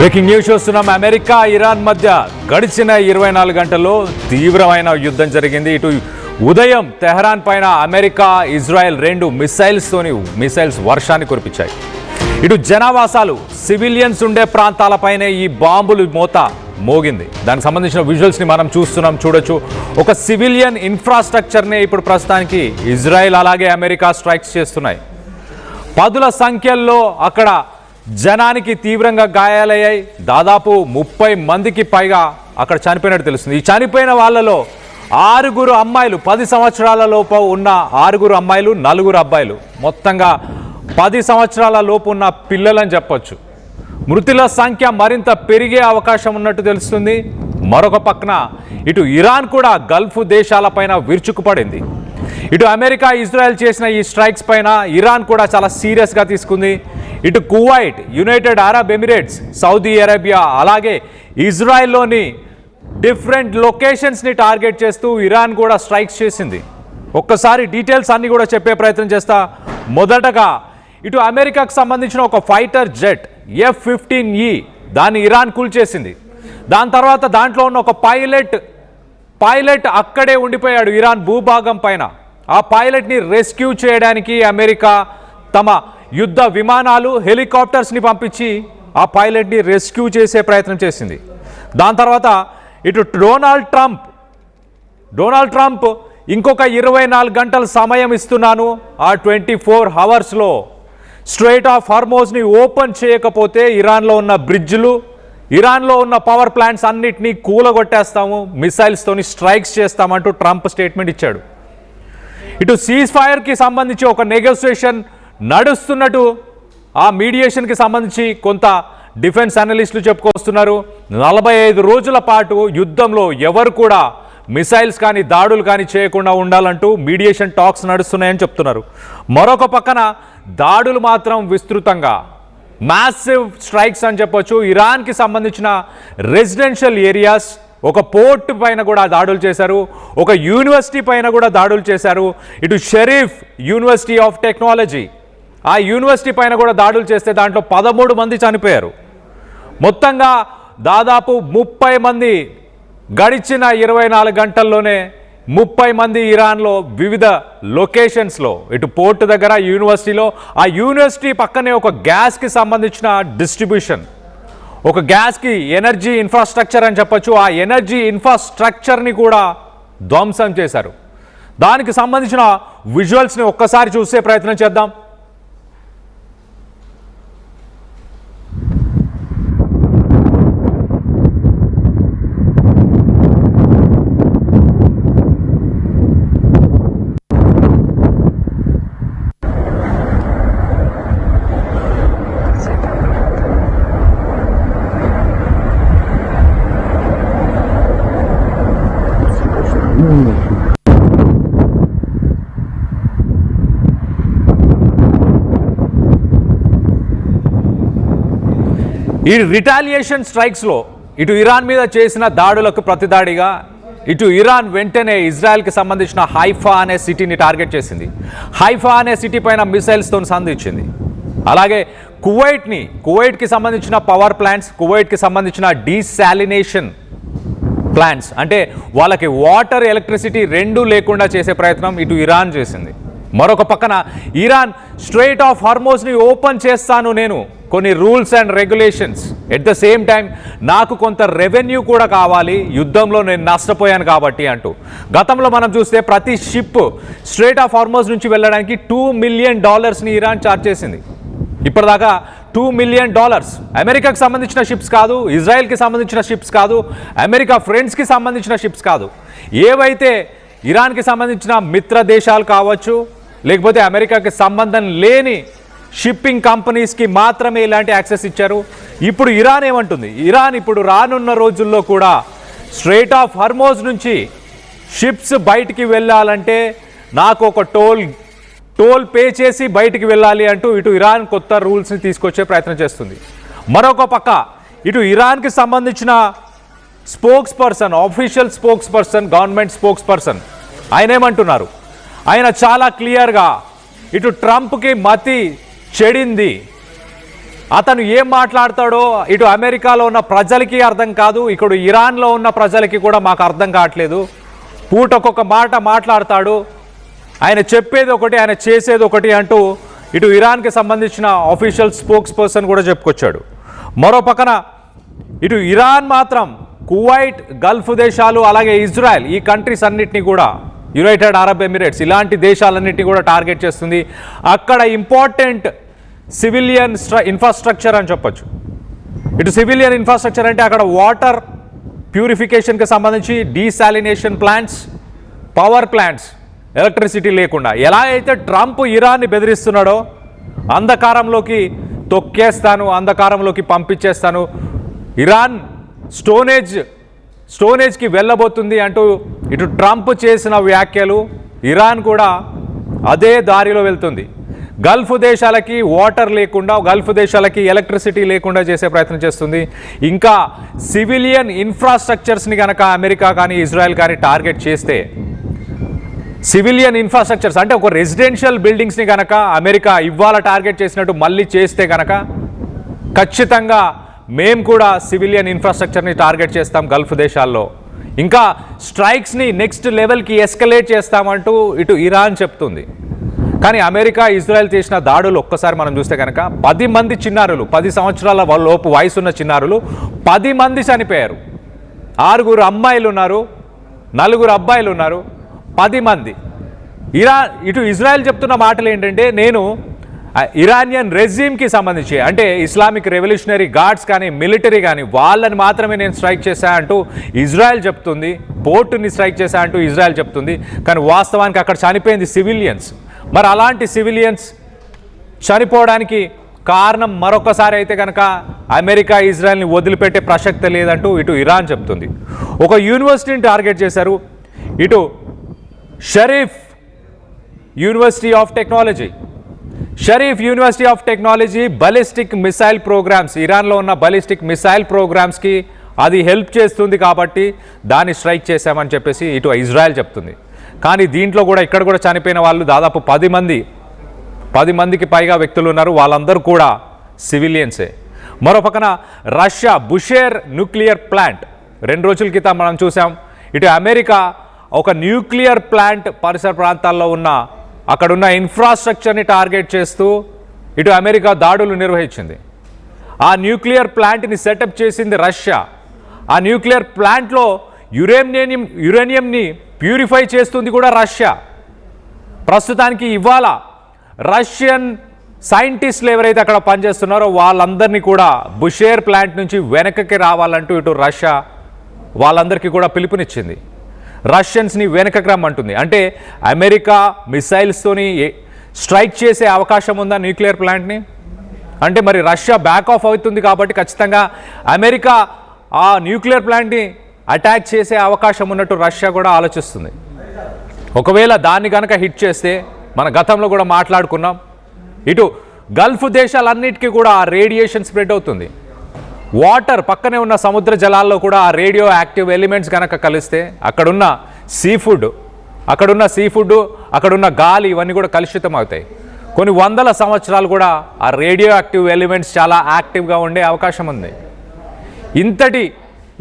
Breaking news చూస్తున్నాం. America Iran మధ్య గడిచిన 24 గంటల్లో తీవ్రమైన యుద్ధం జరిగింది. ఇటు ఉదయం తెహరాన్ పైన అమెరికా ఇజ్రాయెల్ 2 మిసైల్స్ వర్షాన్ని కురిపించాయి. ఇటు జనావాసాలు సివిలియన్స్ ఉండే ప్రాంతాలపైనే ఈ బాంబులు మోత మోగింది. దానికి సంబంధించిన విజువల్స్ని మనం చూడొచ్చు. ఒక సివిలియన్ ఇన్ఫ్రాస్ట్రక్చర్ని ఇప్పుడు ప్రస్తుతానికి ఇజ్రాయెల్ అలాగే అమెరికా స్ట్రైక్స్ చేస్తున్నాయి. పదుల సంఖ్యల్లో అక్కడ జనానికి తీవ్రంగా గాయాలయ్యాయి. దాదాపు 30 మందికి పైగా అక్కడ చనిపోయినట్టు తెలుస్తుంది. ఈ చనిపోయిన వాళ్ళలో 6 అమ్మాయిలు, 10 సంవత్సరాల లోపు ఉన్న 6 అమ్మాయిలు, 4 అబ్బాయిలు, మొత్తంగా 10 సంవత్సరాల లోపు ఉన్న పిల్లలని చెప్పొచ్చు. మృతుల సంఖ్య మరింత పెరిగే అవకాశం ఉన్నట్టు తెలుస్తుంది. మరొక పక్కన ఇటు ఇరాన్ కూడా గల్ఫ్ దేశాలపైన విరుచుకుపడింది. ఇటు అమెరికా ఇజ్రాయెల్ చేసిన ఈ స్ట్రైక్స్ పైన ఇరాన్ కూడా చాలా సీరియస్గా తీసుకుంది. ఇటు Kuwait, United Arab Emirates, Saudi Arabia అలాగే ఇజ్రాయెల్లోని డిఫరెంట్ లొకేషన్స్ని టార్గెట్ చేస్తూ ఇరాన్ కూడా స్ట్రైక్స్ చేసింది. ఒక్కసారి డీటెయిల్స్ అన్నీ కూడా చెప్పే ప్రయత్నం చేస్తా. మొదటగా ఇటు అమెరికాకు సంబంధించిన ఒక ఫైటర్ జెట్ F-15E దాన్ని ఇరాన్ కూల్చేసింది. దాని తర్వాత దాంట్లో ఉన్న ఒక పైలట్ అక్కడే ఉండిపోయాడు ఇరాన్ భూభాగం పైన. ఆ పైలట్ని రెస్క్యూ చేయడానికి అమెరికా తమ యుద్ధ విమానాలు, హెలికాప్టర్స్ని పంపించి ఆ పైలట్ని రెస్క్యూ చేసే ప్రయత్నం చేసింది. దాని తర్వాత ఇటు డొనాల్డ్ ట్రంప్ ఇంకొక 24 గంటల సమయం ఇస్తున్నాను, ఆ 24 అవర్స్లో స్ట్రెయిట్ ఆఫ్ హార్మోజ్ని ఓపెన్ చేయకపోతే ఇరాన్లో ఉన్న బ్రిడ్జ్లు, ఇరాన్లో ఉన్న పవర్ ప్లాంట్స్ అన్నిటినీ కూలగొట్టేస్తాము, మిసైల్స్తోని స్ట్రైక్స్ చేస్తామంటూ ట్రంప్ స్టేట్మెంట్ ఇచ్చాడు. ఇటు సీజ్ ఫైర్కి సంబంధించి ఒక నెగోసియేషన్ నడుస్తున్నట్టు ఆ మీడియేషన్కి సంబంధించి కొంత డిఫెన్స్ అనలిస్టులు చెప్పుకొస్తున్నారు. 45 రోజుల పాటు యుద్ధంలో ఎవరు కూడా మిసైల్స్ కానీ దాడులు కానీ చేయకుండా ఉండాలంటూ మీడియేషన్ టాక్స్ నడుస్తున్నాయని చెప్తున్నారు. మరొక పక్కన దాడులు మాత్రం విస్తృతంగా మ్యాసివ్ స్ట్రైక్స్ అని చెప్పొచ్చు. ఇరాన్కి సంబంధించిన రెసిడెన్షియల్ ఏరియాస్, ఒక పోర్ట్ పైన కూడా దాడులు చేశారు, ఒక యూనివర్సిటీ పైన కూడా దాడులు చేశారు. ఇటు షరీఫ్ యూనివర్సిటీ ఆఫ్ టెక్నాలజీ, ఆ యూనివర్సిటీ పైన కూడా దాడులు చేస్తే దాంట్లో 13 మంది చనిపోయారు. మొత్తంగా దాదాపు 30 మంది గడిచిన 24 గంటల్లోనే 30 మంది ఇరాన్లో వివిధ లొకేషన్స్లో, ఇటు పోర్ట్ దగ్గర, యూనివర్సిటీలో, ఆ యూనివర్సిటీ పక్కనే ఒక గ్యాస్కి సంబంధించిన డిస్ట్రిబ్యూషన్, ఒక గ్యాస్కి ఎనర్జీ ఇన్ఫ్రాస్ట్రక్చర్ అని చెప్పొచ్చు, ఆ ఎనర్జీ ఇన్ఫ్రాస్ట్రక్చర్ని కూడా ధ్వంసం చేశారు. దానికి సంబంధించిన విజువల్స్ని ఒక్కసారి చూసే ప్రయత్నం చేద్దాం. ఈ రిటాలియేషన్ స్ట్రైక్స్లో ఇటు ఇరాన్ మీద చేసిన దాడులకు ప్రతిదాడిగా ఇటు ఇరాన్ వెంటనే ఇజ్రాయెల్కి సంబంధించిన హైఫా అనే సిటీని టార్గెట్ చేసింది. హైఫా అనే సిటీ పైన మిసైల్స్తో సంధించింది. అలాగే కువైట్కి సంబంధించిన పవర్ ప్లాంట్స్, కువైట్కి సంబంధించిన డీసాలినేషన్ ప్లాంట్స్, అంటే వాళ్ళకి వాటర్, ఎలక్ట్రిసిటీ 2 లేకుండా చేసే ప్రయత్నం ఇటు ఇరాన్ చేసింది. మరొక పక్కన ఇరాన్ స్ట్రెయిట్ ఆఫ్ హార్మోజ్ని ఓపెన్ చేస్తాను, నేను కొన్ని rules and regulations, at the same time నాకు కొంత రెవెన్యూ కూడా కావాలి, యుద్ధంలో నేను నష్టపోయాను కాబట్టి అంటూ. గతంలో మనం చూస్తే ప్రతి షిప్ స్ట్రెయిట్ ఆఫ్ హార్మోజ్ నుంచి వెళ్ళడానికి $2 మిలియన్ ఇరాన్ ఛార్జ్ చేసింది. ఇప్పటిదాకా $2 మిలియన్ అమెరికాకి సంబంధించిన షిప్స్ కాదు, ఇజ్రాయెల్కి సంబంధించిన షిప్స్ కాదు, అమెరికా ఫ్రెండ్స్కి సంబంధించిన షిప్స్ కాదు, ఏవైతే ఇరాన్కి సంబంధించిన మిత్ర దేశాలు కావచ్చు, లేకపోతే అమెరికాకి సంబంధం లేని షిప్పింగ్ కంపెనీస్కి మాత్రమే ఇలాంటి యాక్సెస్ ఇచ్చారు. ఇప్పుడు ఇరాన్ ఏమంటుంది? ఇరాన్ ఇప్పుడు రానున్న రోజుల్లో కూడా స్ట్రెయిట్ ఆఫ్ హార్మోజ్ నుంచి షిప్స్ బయటికి వెళ్ళాలంటే నాకు ఒక టోల్ పే చేసి బయటికి వెళ్ళాలి అంటూ ఇటు ఇరాన్ కొత్త రూల్స్ని తీసుకొచ్చే ప్రయత్నం చేస్తుంది. మరొక పక్క ఇటు ఇరాన్కి సంబంధించిన official spokes person, government spokes person, ఆయన ఏమంటున్నారు? ఆయన చాలా క్లియర్గా ఇటు ట్రంప్కి మతి చెడింది, అతను ఏం మాట్లాడతాడో ఇటు అమెరికాలో ఉన్న ప్రజలకి అర్థం కాదు, ఇక్కడ ఇరాన్లో ఉన్న ప్రజలకి కూడా మాకు అర్థం కావట్లేదు. పూటకొక మాట మాట్లాడతాడు, ఆయన చెప్పేది ఒకటి ఆయన చేసేది ఒకటి అంటూ ఇటు ఇరాన్కి సంబంధించిన ఆఫీషియల్ స్పోక్స్ పర్సన్ కూడా చెప్పుకొచ్చాడు. మరో పక్కన ఇటు ఇరాన్ మాత్రం కువైట్, గల్ఫ్ దేశాలు, అలాగే ఇజ్రాయెల్, ఈ కంట్రీస్ అన్నిటినీ కూడా, యునైటెడ్ అరబ్ ఎమిరేట్స్, ఇలాంటి దేశాలన్నింటినీ కూడా టార్గెట్ చేస్తుంది. అక్కడ ఇంపార్టెంట్ సివిలియన్ ఇన్ఫ్రాస్ట్రక్చర్ అని చెప్పొచ్చు. ఇటు సివిలియన్ ఇన్ఫ్రాస్ట్రక్చర్ అంటే అక్కడ వాటర్ ప్యూరిఫికేషన్కి సంబంధించి desalination plants, power plants, electricity లేకుండా ఎలా అయితే ట్రంప్ ఇరాన్ని బెదిరిస్తున్నాడో, అంధకారంలోకి తొక్కేస్తాను, అంధకారంలోకి పంపించేస్తాను, ఇరాన్ స్టోనేజ్కి వెళ్ళబోతుంది అంటూ ఇటు ట్రంప్ చేసిన వ్యాఖ్యలు, ఇరాన్ కూడా అదే దారిలో వెళ్తుంది. గల్ఫ్ దేశాలకి వాటర్ లేకుండా, గల్ఫ్ దేశాలకి ఎలక్ట్రిసిటీ లేకుండా చేసే ప్రయత్నం చేస్తుంది. ఇంకా సివిలియన్ ఇన్ఫ్రాస్ట్రక్చర్స్ని కనుక అమెరికా కానీ ఇజ్రాయెల్ కానీ టార్గెట్ చేస్తే, సివిలియన్ ఇన్ఫ్రాస్ట్రక్చర్స్ అంటే ఒక రెసిడెన్షియల్ బిల్డింగ్స్ని కనుక అమెరికా ఇవాళ టార్గెట్ చేసినట్టు మళ్ళీ చేస్తే కనుక ఖచ్చితంగా మేము కూడా సివిలియన్ ఇన్ఫ్రాస్ట్రక్చర్ని టార్గెట్ చేస్తాం గల్ఫ్ దేశాల్లో, ఇంకా స్ట్రైక్స్ని నెక్స్ట్ లెవెల్కి ఎస్కలేట్ చేస్తామంటూ ఇటు ఇరాన్ చెప్తుంది. కానీ అమెరికా, ఇజ్రాయెల్ చేసిన దాడులు ఒక్కసారి మనం చూస్తే కనుక 10 మంది చిన్నారులు, 10 సంవత్సరాల లోపు వయసున్న చిన్నారులు 10 మంది చనిపోయారు. 6 అమ్మాయిలు ఉన్నారు, 4 అబ్బాయిలు ఉన్నారు, 10 మంది. ఇటు ఇజ్రాయెల్ చెప్తున్న మాటలు ఏంటంటే, నేను ఇరానియన్ రెజ్యూమ్కి సంబంధించి అంటే ఇస్లామిక్ రెవల్యూషనరీ గార్డ్స్ కానీ మిలిటరీ కానీ వాళ్ళని మాత్రమే నేను స్ట్రైక్ చేశా అంటూ ఇజ్రాయెల్ చెప్తుంది. పోర్టుని స్ట్రైక్ చేశా అంటూ ఇజ్రాయెల్ చెప్తుంది. కానీ వాస్తవానికి అక్కడ చనిపోయింది సివిలియన్స్. మరి అలాంటి సివిలియన్స్ చనిపోవడానికి కారణం మరొకసారి అయితే కనుక అమెరికా ఇజ్రాయెల్ని వదిలిపెట్టే ప్రసక్తే లేదంటూ ఇటు ఇరాన్ చెప్తుంది. ఒక యూనివర్సిటీని టార్గెట్ చేశారు. ఇటు Sharif university of technology ballistic missile programmes, ఇరాన్లో ఉన్న బలిస్టిక్ మిసైల్ ప్రోగ్రామ్స్కి అది హెల్ప్ చేస్తుంది కాబట్టి దాన్ని స్ట్రైక్ చేశామని చెప్పేసి ఇటు ఇజ్రాయెల్ చెప్తుంది. కానీ దీంట్లో కూడా ఇక్కడ కూడా చనిపోయిన వాళ్ళు దాదాపు 10 మందికి పైగా వ్యక్తులు ఉన్నారు. వాళ్ళందరూ కూడా సివిలియన్సే. మరో పక్కన రష్యా బుషేర్ న్యూక్లియర్ ప్లాంట్ 2 రోజుల క్రితం మనం చూసాం. ఇటు అమెరికా ఒక న్యూక్లియర్ ప్లాంట్ పరిసర ప్రాంతాల్లో ఉన్న అక్కడున్న ఇన్ఫ్రాస్ట్రక్చర్ని టార్గెట్ చేస్తూ ఇటు అమెరికా దాడులు నిర్వహించింది. ఆ న్యూక్లియర్ ప్లాంట్ని సెటప్ చేసింది రష్యా. ఆ న్యూక్లియర్ ప్లాంట్లో యురేనియంని ప్యూరిఫై చేస్తుంది కూడా రష్యా. ప్రస్తుతానికి ఇవాళ రష్యన్ సైంటిస్టులు ఎవరైతే అక్కడ పనిచేస్తున్నారో వాళ్ళందరినీ కూడా బుషేర్ ప్లాంట్ నుంచి వెనక్కి రావాలంటూ ఇటు రష్యా వాళ్ళందరికీ కూడా పిలుపునిచ్చింది. రష్యన్స్ని వెనకకి రమ్మంటుంది. అంటే అమెరికా మిసైల్స్తోని స్ట్రైక్ చేసే అవకాశం ఉందా న్యూక్లియర్ ప్లాంట్ని? అంటే మరి రష్యా బ్యాక్ ఆఫ్ అవుతుంది కాబట్టి ఖచ్చితంగా అమెరికా ఆ న్యూక్లియర్ ప్లాంట్ని అటాక్ చేసే అవకాశం ఉన్నట్టు రష్యా కూడా ఆలోచిస్తుంది. ఒకవేళ దాన్ని కనుక హిట్ చేస్తే, మన గతంలో కూడా మాట్లాడుకున్నాం, ఇటు గల్ఫ్ దేశాలన్నిటికీ కూడా ఆ రేడియేషన్ స్ప్రెడ్ అవుతుంది. వాటర్ పక్కనే ఉన్న సముద్ర జలాల్లో కూడా ఆ రేడియో యాక్టివ్ ఎలిమెంట్స్ కనుక కలిస్తే అక్కడున్న సీ ఫుడ్, అక్కడున్న గాలి ఇవన్నీ కూడా కలుషితం అవుతాయి. కొన్ని వందల సంవత్సరాలు కూడా ఆ రేడియో యాక్టివ్ ఎలిమెంట్స్ చాలా యాక్టివ్గా ఉండే అవకాశం ఉంది.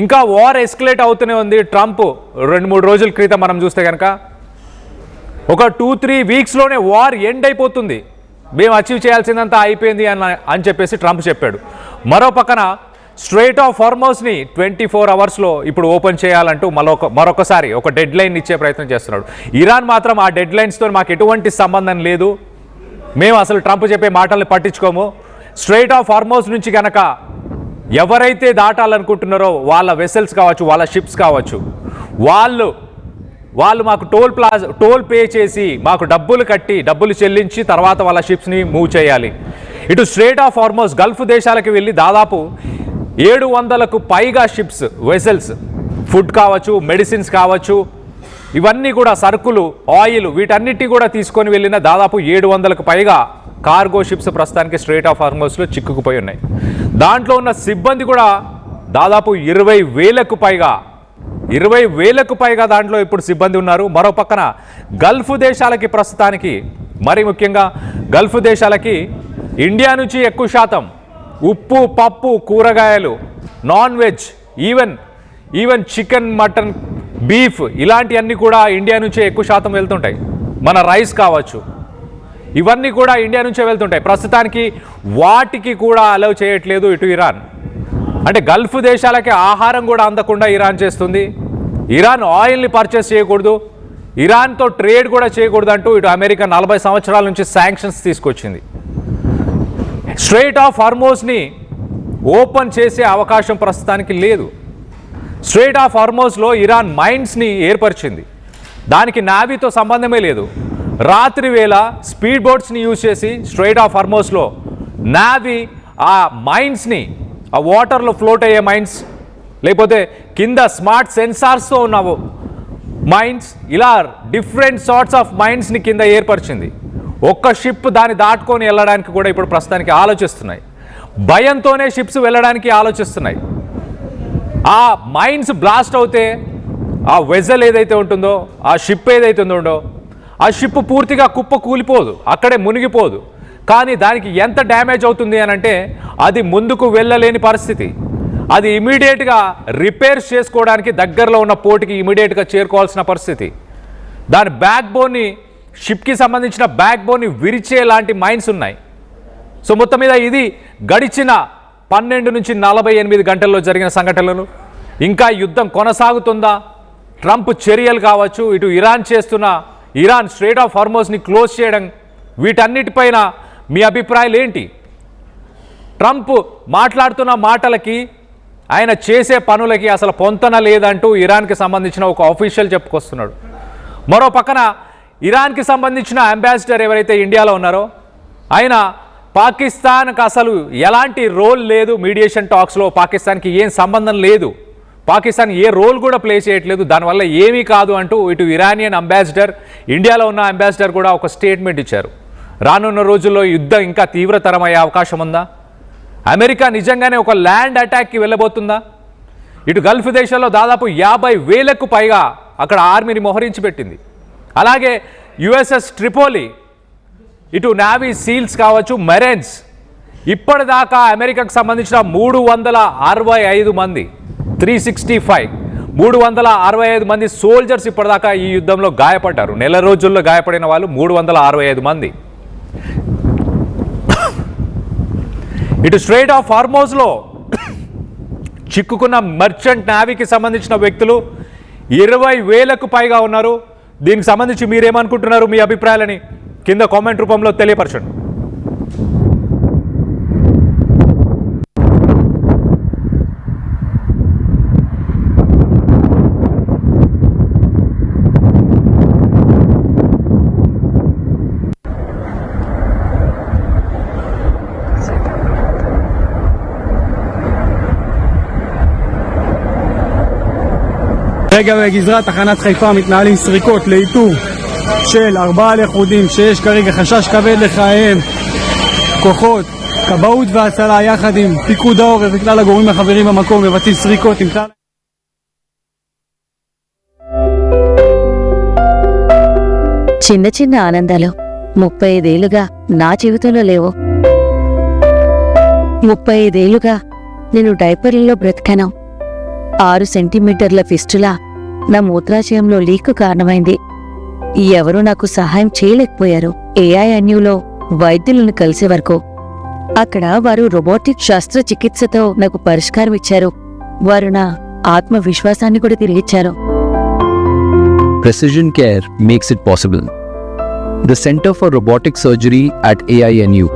ఇంకా వార్ ఎస్కలేట్ అవుతూనే ఉంది. ట్రంప్ 2-3 రోజుల క్రితం మనం చూస్తే కనుక ఒక 2-3 వీక్స్లోనే వార్ ఎండ్ అయిపోతుంది, మేము అచీవ్ చేయాల్సిందంతా అయిపోయింది అని చెప్పేసి ట్రంప్ చెప్పాడు. మరో పక్కన స్ట్రెయిట్ ఆఫ్ హార్మోజ్ని 24 అవర్స్లో ఇప్పుడు ఓపెన్ చేయాలంటూ మరొకసారి ఒక డెడ్ లైన్ ఇచ్చే ప్రయత్నం చేస్తున్నాడు. ఇరాన్ మాత్రం ఆ డెడ్ లైన్స్తో మాకు ఎటువంటి సంబంధం లేదు, మేము అసలు ట్రంప్ చెప్పే మాటల్ని పట్టించుకోము, స్ట్రెయిట్ ఆఫ్ హార్మోజ్ నుంచి కనుక ఎవరైతే దాటాలనుకుంటున్నారో వాళ్ళ వెసల్స్ కావచ్చు, వాళ్ళ షిప్స్ కావచ్చు, వాళ్ళు మాకు టోల్ పే చేసి మాకు డబ్బులు చెల్లించి తర్వాత వాళ్ళ షిప్స్ని మూవ్ చేయాలి. ఇటు స్ట్రెయిట్ ఆఫ్ హార్మోజ్ గల్ఫ్ దేశాలకు వెళ్ళి దాదాపు 700కు పైగా షిప్స్, వెసల్స్, ఫుడ్ కావచ్చు, మెడిసిన్స్ కావచ్చు, ఇవన్నీ కూడా సరుకులు, ఆయిల్, వీటన్నిటి కూడా తీసుకొని వెళ్ళిన దాదాపు 700కు పైగా కార్గో షిప్స్ ప్రస్తుతానికి స్ట్రెయిట్ ఆఫ్ హార్మోజ్లో చిక్కుకుపోయి ఉన్నాయి. దాంట్లో ఉన్న సిబ్బంది కూడా దాదాపు 20,000కు పైగా దాంట్లో ఇప్పుడు సిబ్బంది ఉన్నారు. మరో పక్కన గల్ఫ్ దేశాలకి ప్రస్తుతానికి, మరి ముఖ్యంగా గల్ఫ్ దేశాలకి ఇండియా నుంచి ఎక్కువ శాతం ఉప్పు, పప్పు, కూరగాయలు, non veg, even chicken, mutton, beef ఇలాంటివన్నీ కూడా ఇండియా నుంచే ఎక్కువ శాతం వెళ్తుంటాయి. మన రైస్ కావచ్చు, ఇవన్నీ కూడా ఇండియా నుంచే వెళ్తుంటాయి. ప్రస్తుతానికి వాటికి కూడా అలౌ చేయట్లేదు ఇటు ఇరాన్. అంటే గల్ఫ్ దేశాలకి ఆహారం కూడా అందకుండా ఇరాన్ చేస్తుంది. ఇరాన్ ఆయిల్ని పర్చేస్ చేయకూడదు, ఇరాన్తో ట్రేడ్ కూడా చేయకూడదు అంటూ ఇటు అమెరికా 40 సంవత్సరాల నుంచి శాంక్షన్స్ తీసుకొచ్చింది. స్ట్రెయిట్ ఆఫ్ హార్మోజ్ని ఓపెన్ చేసే అవకాశం ప్రస్తుతానికి లేదు. స్ట్రెయిట్ ఆఫ్ హార్మోజ్లో ఇరాన్ మైన్స్ని ఏర్పరిచింది. దానికి నావీతో సంబంధమే లేదు. రాత్రి వేళ స్పీడ్ బోట్స్ని యూజ్ చేసి స్ట్రెయిట్ ఆఫ్ హార్మోజ్లో నావీ ఆ మైన్స్ని, ఆ వాటర్లో ఫ్లోట్ అయ్యే మైన్స్, లేకపోతే కింద స్మార్ట్ సెన్సార్స్తో ఉన్న మైన్స్, ఇలా డిఫరెంట్ సార్ట్స్ ఆఫ్ మైన్స్ని కింద ఏర్పరిచింది. ఒక్క షిప్ దాన్ని దాటుకొని వెళ్ళడానికి కూడా ఇప్పుడు ప్రస్తుతానికి ఆలోచిస్తున్నాయి. భయంతోనే షిప్స్ వెళ్ళడానికి ఆలోచిస్తున్నాయి. ఆ మైన్స్ బ్లాస్ట్ అవుతే ఆ వెజల్ ఏదైతే ఉంటుందో, ఆ షిప్ ఏదైతే ఉందో, ఆ షిప్ పూర్తిగా కుప్ప కూలిపోదు, అక్కడే మునిగిపోదు. కానీ దానికి ఎంత డ్యామేజ్ అవుతుంది అని అంటే అది ముందుకు వెళ్ళలేని పరిస్థితి. అది ఇమీడియట్గా రిపేర్స్ చేసుకోవడానికి దగ్గరలో ఉన్న పోర్టుకి ఇమీడియట్గా చేరుకోవాల్సిన పరిస్థితి. దాని బ్యాక్ బోన్ని, షిప్కి సంబంధించిన బ్యాక్ బోన్ని విరిచే లాంటి మైన్స్ ఉన్నాయి. సో మొత్తం మీద ఇది గడిచిన 12 నుంచి 48 గంటల్లో జరిగిన సంఘటనలు. ఇంకా యుద్ధం కొనసాగుతుందా? ట్రంప్ చర్యలు కావచ్చు, ఇటు ఇరాన్ స్ట్రెయిట్ ఆఫ్ హార్మోజ్ని క్లోజ్ చేయడం, వీటన్నిటిపైన మీ అభిప్రాయాలు ఏంటి? ట్రంప్ మాట్లాడుతున్న మాటలకి, ఆయన చేసే పనులకి అసలు పొంతన లేదంటూ ఇరాన్కి సంబంధించిన ఒక ఆఫీషియల్ చెప్పుకొస్తున్నాడు. మరో పక్కన ఇరాన్కి సంబంధించిన అంబాసిడర్ ఎవరైతే ఇండియాలో ఉన్నారో ఆయన పాకిస్తాన్కి అసలు ఎలాంటి రోల్ లేదు, మీడియేషన్ టాక్స్లో పాకిస్తాన్కి ఏం సంబంధం లేదు, పాకిస్తాన్ ఏ రోల్ కూడా ప్లే చేయట్లేదు, దానివల్ల ఏమీ కాదు అంటూ ఇటు ఇరానియన్ అంబాసిడర్, ఇండియాలో ఉన్న అంబాసిడర్ కూడా ఒక స్టేట్మెంట్ ఇచ్చారు. రానున్న రోజుల్లో యుద్ధం ఇంకా తీవ్రతరమయ్యే అవకాశం ఉందా? అమెరికా నిజంగానే ఒక ల్యాండ్ అటాక్కి వెళ్ళబోతుందా? ఇటు గల్ఫ్ దేశాల్లో దాదాపు 50,000కు పైగా అక్కడ ఆర్మీని మోహరించి పెట్టింది. అలాగే యుఎస్ఎస్ ట్రిపోలి, ఇటు నావీ సీల్స్ కావచ్చు, మెరైన్స్, ఇప్పటిదాకా అమెరికాకు సంబంధించిన 365 మంది 365 మంది సోల్జర్స్ ఇప్పటిదాకా ఈ యుద్ధంలో గాయపడ్డారు. నెల రోజుల్లో గాయపడిన వాళ్ళు 365 మంది. ఇటు స్ట్రెయిట్ ఆఫ్ హార్మోజ్లో చిక్కుకున్న మర్చెంట్ నావీకి సంబంధించిన వ్యక్తులు 20,000కు పైగా ఉన్నారు. దీనికి సంబంధించి మీరేమనుకుంటున్నారు? మీ అభిప్రాయాలని కింద కామెంట్ రూపంలో తెలియపరచండి. רגע בגזרת תחנת חיפה מתנהלים סריקות לאיתור של 4 לכודים שיש כרגע חשש כבד לחייהם. כוחות כבאות והצלה יחד עם פיקוד העורף וכלל הגורמים החברים במקום מבצעים סריקות עם כלל. చిన్న చిన్న ఆనందాలు 35 ఏళ్లుగా నా జీవితంలో లేవు. 35 ఏళ్లుగా నేను డైపర్లలో బ్రతికాను. 6 సెంటీమీటర్ల ఫిస్టులా నా మూత్రాశయంలో లీక్ కారణమైంది. ఎవరూ నాకు సహాయం చేయలేకపోయారు. ఏఐఎన్యూలో వైద్యులను కలిసే వరకు అక్కడ వారు రోబోటిక్ శస్త్రచికిత్సతో నాకు పరిష్కారం ఇచ్చారు. వారు నా ఆత్మవిశ్వాసాన్ని కూడా తిరిగిచ్చారు. Precision care makes it possible. The Center for Robotic Surgery at AINU